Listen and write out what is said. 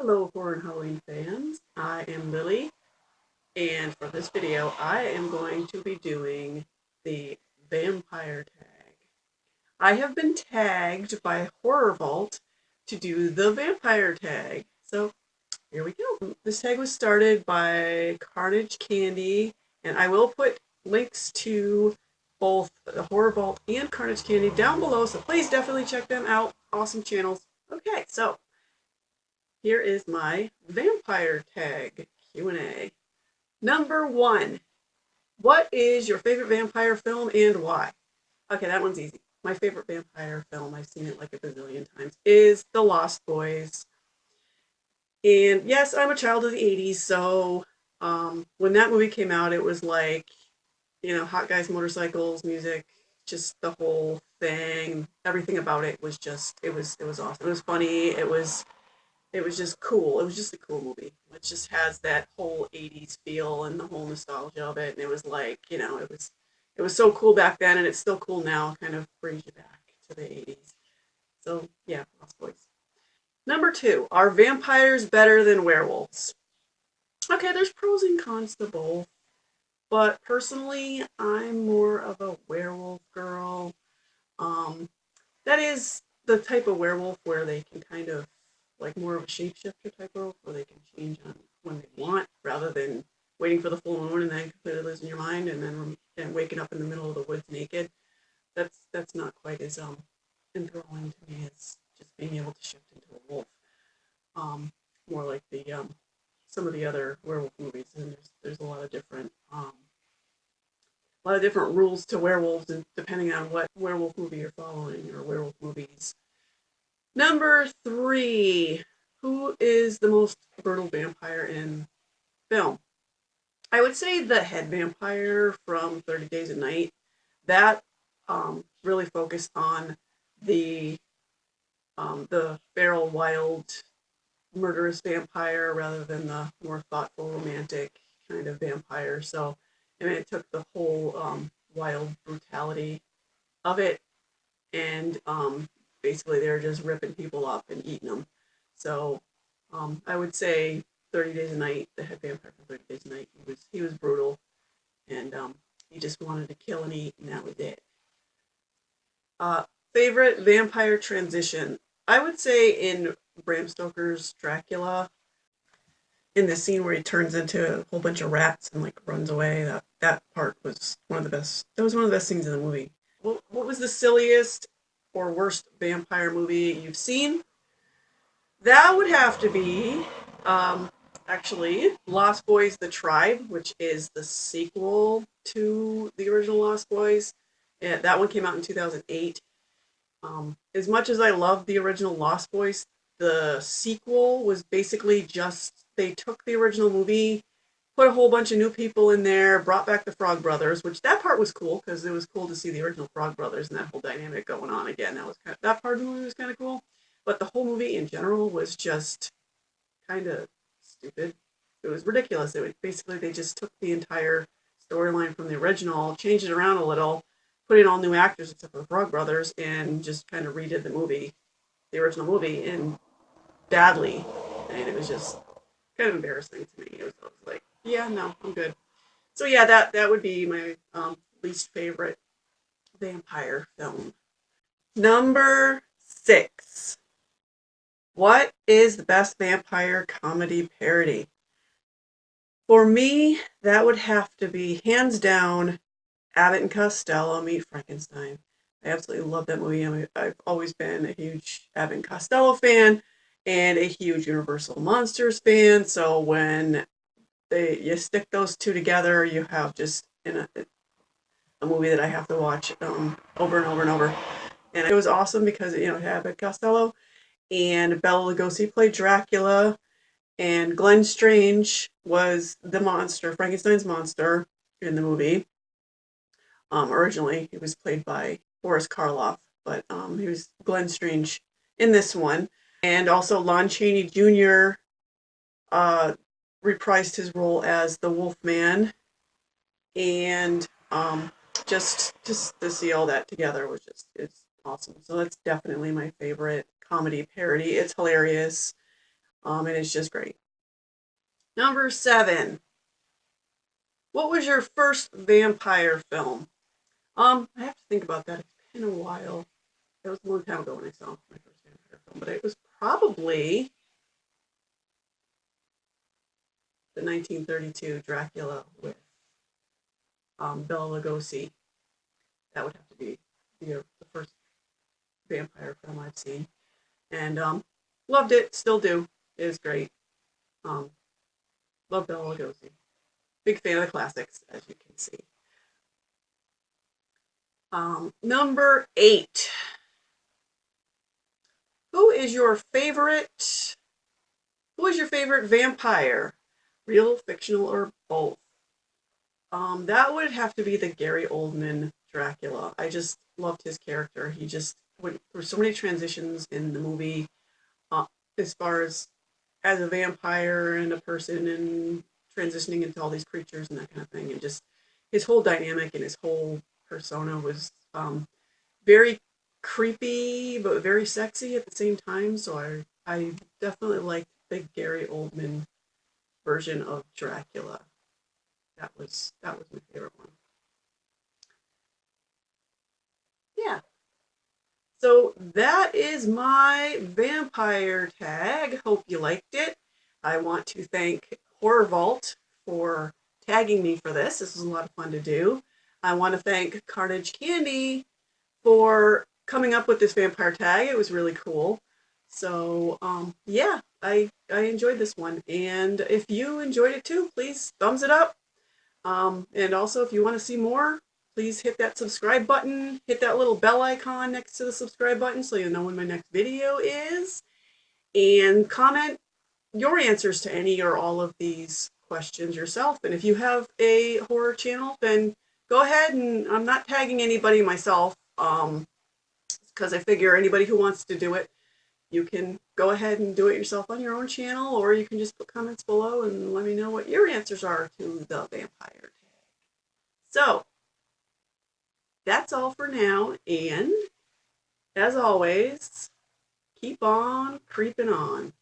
Hello, horror and Halloween fans. I am Lily, and for this video, I am going to be doing the vampire tag. I have been tagged by Horror Vault to do the vampire tag. So here we go. This tag was started by CarnageCandyy, and I will put links to both the Horror Vault and CarnageCandyy down below, so please definitely check them out. Awesome channels. Okay, so here is my vampire tag Q&A. Number 1. What is your favorite vampire film and why? Okay, that one's easy. My favorite vampire film, I've seen it like a bazillion times, is The Lost Boys. And yes, I'm a child of the 80s, so when that movie came out, it was like, hot guys, motorcycles, music, just the whole thing. Everything about it was just, it was awesome. It was funny. It was just cool. It was just a cool movie. It just has that whole 80s feel and the whole nostalgia of it. And it was like, it was so cool back then, and it's still cool now. Kind of brings you back to the 80s. So yeah, Lost Boys. Number 2, are vampires better than werewolves? Okay, there's pros and cons to both, but personally, I'm more of a werewolf girl. That is the type of werewolf where they can kind of, like, more of a shapeshifter type werewolf, where they can change on when they want, rather than waiting for the full moon and then completely losing your mind and waking up in the middle of the woods naked. That's not quite as enthralling to me as just being able to shift into a wolf. More like the some of the other werewolf movies, and there's a lot of different rules to werewolves, and depending on what werewolf movie you're following, or werewolf movies. Number 3, who is the most brutal vampire in film? I would say the head vampire from 30 Days a Night. That really focused on the feral, wild, murderous vampire rather than the more thoughtful, romantic kind of vampire. So, I mean, it took the whole wild brutality of it, and basically they're just ripping people up and eating them. So I would say 30 Days a Night, the head vampire from 30 Days a Night, he was brutal, and he just wanted to kill and eat, and that was it. Favorite vampire transition? I would say in Bram Stoker's Dracula, in the scene where he turns into a whole bunch of rats and like runs away. That part was one of the best. That was one of the best scenes in the movie. What was the silliest or worst vampire movie you've seen? That would have to be, actually, Lost Boys: The Tribe, which is the sequel to the original Lost Boys. Yeah, that one came out in 2008. As much as I love the original Lost Boys, the sequel was basically just, they took the original movie, put a whole bunch of new people in there, brought back the Frog Brothers, which that part was cool because it was cool to see the original Frog Brothers and that whole dynamic going on again. That part of the movie was kind of cool, but the whole movie in general was just kind of stupid. It was ridiculous. Basically, they just took the entire storyline from the original, changed it around a little, put in all new actors except for the Frog Brothers, and just kind of redid the original movie, and badly. And it was just kind of embarrassing to me. I was like, yeah, no, I'm good. So yeah, that would be my least favorite vampire film. Number 6. What is the best vampire comedy parody? For me, that would have to be, hands down, Abbott and Costello Meet Frankenstein. I absolutely love that movie. I've always been a huge Abbott and Costello fan and a huge Universal Monsters fan. So when you stick those two together, you have just a movie that I have to watch over and over and over. And it was awesome because, it had Abbott Costello and Bela Lugosi played Dracula, and Glenn Strange was the monster, Frankenstein's monster in the movie. Originally, he was played by Boris Karloff, but he was Glenn Strange in this one. And also Lon Chaney Jr. Reprised his role as the Wolfman. And just to see all that together was it's awesome. So that's definitely my favorite comedy parody. It's hilarious. And it's just great. Number 7. What was your first vampire film? I have to think about that. It's been a while. It was a long time ago when I saw my first vampire film, but it was probably the 1932 Dracula with Bela Lugosi. That would have to be the first vampire film I've seen, and loved it. Still do. It was great. Um, love Bela Lugosi. Big fan of the classics, as you can see. Number 8. Who is your favorite? Who is your favorite vampire? Real, fictional, or both? That would have to be the Gary Oldman Dracula. I just loved his character. He just there were so many transitions in the movie, uh, as far as a vampire and a person and transitioning into all these creatures and that kind of thing, and just his whole dynamic and his whole persona was very creepy but very sexy at the same time. So I definitely liked the Gary Oldman version of Dracula. That was my favorite one. Yeah. So that is my vampire tag. Hope you liked it. I want to thank Horror Vault for tagging me for this. This was a lot of fun to do. I want to thank CarnageCandyy for coming up with this vampire tag. It was really cool. So yeah, I enjoyed this one. And if you enjoyed it too, please thumbs it up. And also, if you want to see more, please hit that subscribe button. Hit that little bell icon next to the subscribe button so you know when my next video is. And comment your answers to any or all of these questions yourself. And if you have a horror channel, then go ahead, and I'm not tagging anybody myself, because I figure anybody who wants to do it, you can go ahead and do it yourself on your own channel, or you can just put comments below and let me know what your answers are to the vampire tag. So, that's all for now, and as always, keep on creeping on.